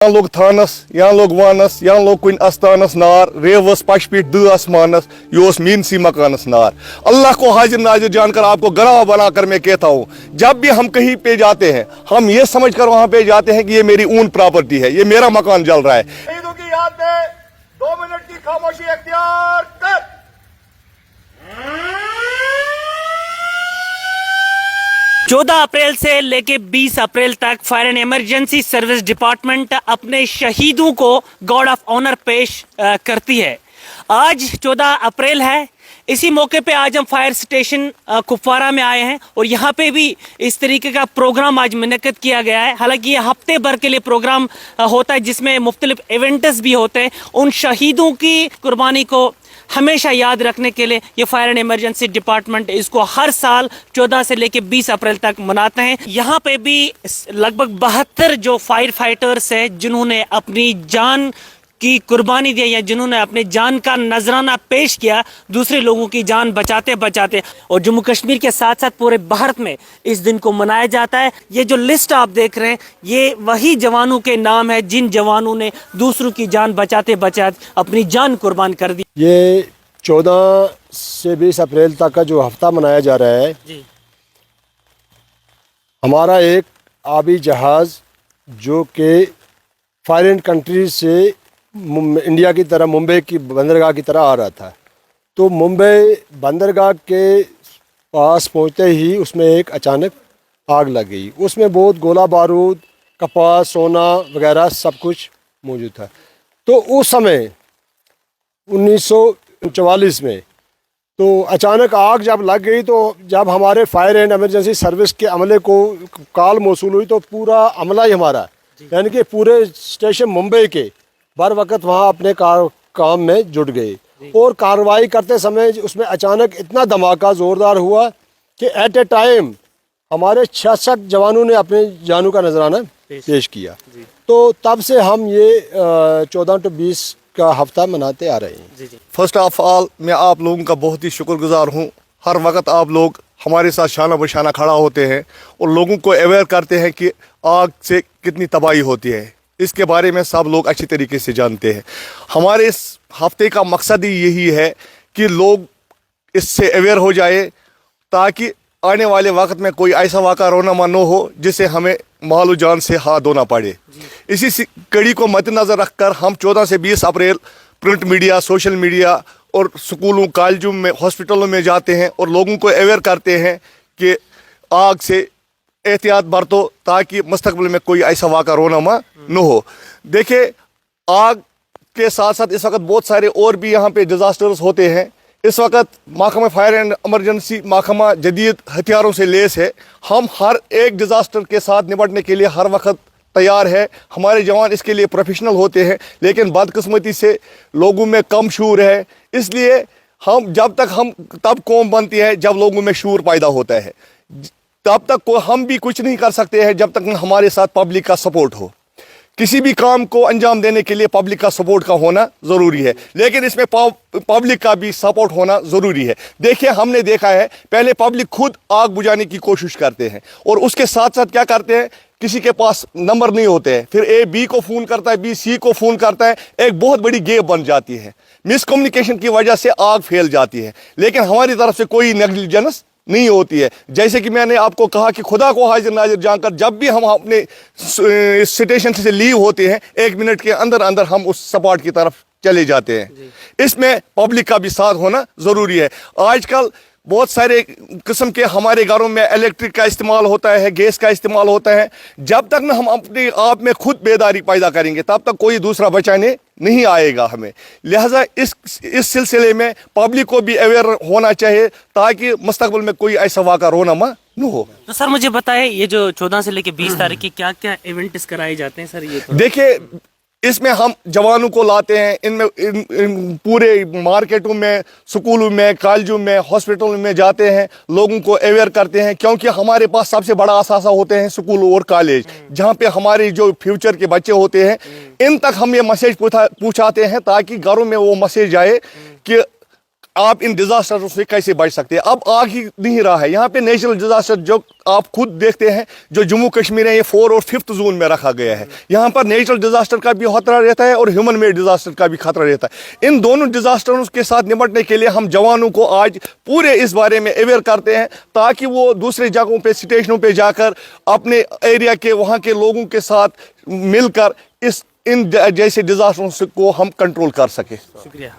यहाँ लोग थानस, यहाँ लोग वानस, यहाँ लोग कुन अस्तानस नार, रेवस पशपीट द आसमानस, योस मीनसी मकानस नार। अल्लाह को हाजिर नाजिर जानकर आपको गवाह बनाकर मैं कहता हूँ, जब भी हम कहीं पे जाते हैं हम ये समझ कर वहाँ पे जाते हैं कि ये मेरी ऊन प्रॉपर्टी है, ये मेरा मकान जल रहा है। शहीदों की याद में 2 मिनट की खामोशी इख्तियार कर। 14 अप्रैल से लेके 20 अप्रैल तक fire and emergency service department अपने शहीदों को गार्ड ऑफ ऑनर पेश करती है। आज 14 अप्रैल है, इसी मौके पे आज हम फायर स्टेशन कुपवारा में आए हैं और यहाँ पे भी इस तरीके का प्रोग्राम आज मुनक्किद किया गया है। हालांकि ये हफ्ते भर के लिए प्रोग्राम होता है जिसमें मुख्तलिफ इवेंट्स भी होते हैं। उन शहीदों की कुर्बानी को हमेशा याद रखने के लिए ये फायर एंड इमरजेंसी डिपार्टमेंट इसको हर साल 14 से लेके 20 अप्रैल तक मनाते हैं। यहाँ पे भी लगभग 72 जो फायर फाइटर्स है जिन्होंने अपनी जान की कुर्बानी दी या जिन्होंने अपने जान का नजराना पेश किया दूसरे लोगों की जान बचाते बचाते, और जम्मू कश्मीर के साथ साथ पूरे भारत में इस दिन को मनाया जाता है। ये जो लिस्ट आप देख रहे हैं ये वही जवानों के नाम है जिन जवानों ने दूसरों की जान बचाते बचाते अपनी जान कुर्बान कर दी। ये 14 से 20 अप्रैल तक का जो हफ्ता मनाया जा रहा है जी। हमारा एक आबी जहाज़ जो कि फॉरेन कंट्री से इंडिया की तरह मुंबई की बंदरगाह की तरह आ रहा था, तो मुंबई बंदरगाह के पास पहुंचते ही उसमें एक अचानक आग लग गई। उसमें बहुत गोला बारूद, कपास, सोना वगैरह सब कुछ मौजूद था। तो उस समय 1944 में तो अचानक आग जब लग गई, तो जब हमारे फायर एंड इमरजेंसी सर्विस के अमले को कॉल मौसूल हुई तो पूरा अमला ही हमारा यानी कि पूरे स्टेशन मुंबई के बर वक्त वहाँ अपने काम में जुट गए और कार्रवाई करते समय उसमें अचानक इतना धमाका ज़ोरदार हुआ कि एट ए टाइम हमारे 66 जवानों ने अपने जानों का नजराना पेश किया। तो तब से हम ये 14 से 20 का हफ्ता मनाते आ रहे हैं। फर्स्ट ऑफ ऑल मैं आप लोगों का बहुत ही शुक्रगुजार हूँ। हर वक्त आप लोग हमारे साथ शाना बशाना खड़ा होते हैं और लोगों को अवेयर करते हैं कि आग से कितनी तबाही होती है, इसके बारे में सब लोग अच्छी तरीके से जानते हैं। हमारे इस हफ्ते का मकसद ही यही है कि लोग इससे अवेयर हो जाए ताकि आने वाले वक्त में कोई ऐसा वाक़ा रोनामा न हो जिससे हमें माल जान से हाथ धोना पड़े। इसी कड़ी को मद्देनज़र रखकर हम 14 से 20 अप्रैल प्रिंट मीडिया, सोशल मीडिया और स्कूलों, कॉलेजों में, हॉस्पिटलों में जाते हैं और लोगों को अवेयर करते हैं कि आग से एहतियात बरतो ताकि मुस्तकबिल में कोई ऐसा वाक़ा रोनामा न हो। देखिए, आग के साथ साथ इस वक्त बहुत सारे और भी यहाँ पे डिज़ास्टर्स होते हैं। इस वक्त महकमा फायर एंड इमरजेंसी महकमा जदीद हथियारों से लेस है। हम हर एक डिज़ास्टर के साथ निपटने के लिए हर वक्त तैयार है। हमारे जवान इसके लिए प्रोफेशनल होते हैं, लेकिन बदकिस्मती से लोगों में कम शूर है। इसलिए हम तब कौम बनती है जब लोगों में शूर पैदा होता है। तब तक हम भी कुछ नहीं कर सकते हैं जब तक हमारे साथ पब्लिक का सपोर्ट हो। किसी भी काम को अंजाम देने के लिए पब्लिक का सपोर्ट का होना ज़रूरी है, लेकिन इसमें पब्लिक का भी सपोर्ट होना ज़रूरी है। देखिए, हमने देखा है पहले पब्लिक खुद आग बुझाने की कोशिश करते हैं और उसके साथ साथ क्या करते हैं, किसी के पास नंबर नहीं होते हैं, फिर ए बी को फ़ोन करता है, बी सी को फ़ोन करता है, एक बहुत बड़ी गैप बन जाती है। मिसकम्युनिकेशन की वजह से आग फैल जाती है, लेकिन हमारी तरफ से कोई नेग्लिजेंस नहीं होती है। जैसे कि मैंने आपको कहा कि खुदा को हाजिर नाजिर जानकर जब भी हम अपने स्टेशन से लीव होते हैं 1 मिनट के अंदर अंदर हम उस स्पॉट की तरफ चले जाते हैं। इसमें पब्लिक का भी साथ होना ज़रूरी है। आजकल बहुत सारे किस्म के हमारे घरों में इलेक्ट्रिक का इस्तेमाल होता है, गैस का इस्तेमाल होता है। जब तक ना हम अपने आप में खुद बेदारी पैदा करेंगे तब तक कोई दूसरा बचाने नहीं आएगा हमें। लिहाजा इस सिलसिले में पब्लिक को भी अवेयर होना चाहिए ताकि मुस्तकबिल में कोई ऐसा वाक़ा रोनामा न हो। तो सर मुझे बताएं, ये जो 14 से लेके 20 तारीख की क्या क्या इवेंट्स कराए जाते हैं सर? ये देखिए, इसमें हम जवानों को लाते हैं, इन पूरे मार्केटों में, स्कूलों में, कॉलेजों में, हॉस्पिटलों में जाते हैं, लोगों को अवेयर करते हैं, क्योंकि हमारे पास सबसे बड़ा असासा होते हैं स्कूल और कॉलेज, जहाँ पे हमारे जो फ्यूचर के बच्चे होते हैं। इन तक हम ये मैसेज पहुँचाते हैं ताकि घरों में वो मैसेज आए कि आप इन डिजास्टरों से कैसे बच सकते हैं। अब आग ही नहीं रहा है, यहाँ पे नेचुरल डिजास्टर जो आप खुद देखते हैं, जो जम्मू कश्मीर है ये 4 और 5th जोन में रखा गया है। यहाँ पर नेचुरल डिजास्टर का भी खतरा रहता है और ह्यूमन मेड डिजास्टर का भी खतरा रहता है। इन दोनों डिजास्टरों के साथ निपटने के लिए हम जवानों को आज पूरे इस बारे में अवेयर करते हैं, ताकि वो दूसरे जगहों पे स्टेशनों पे जाकर अपने एरिया के वहाँ के लोगों के साथ मिलकर इन जैसे डिजास्टरों को हम कंट्रोल कर सके। शुक्रिया।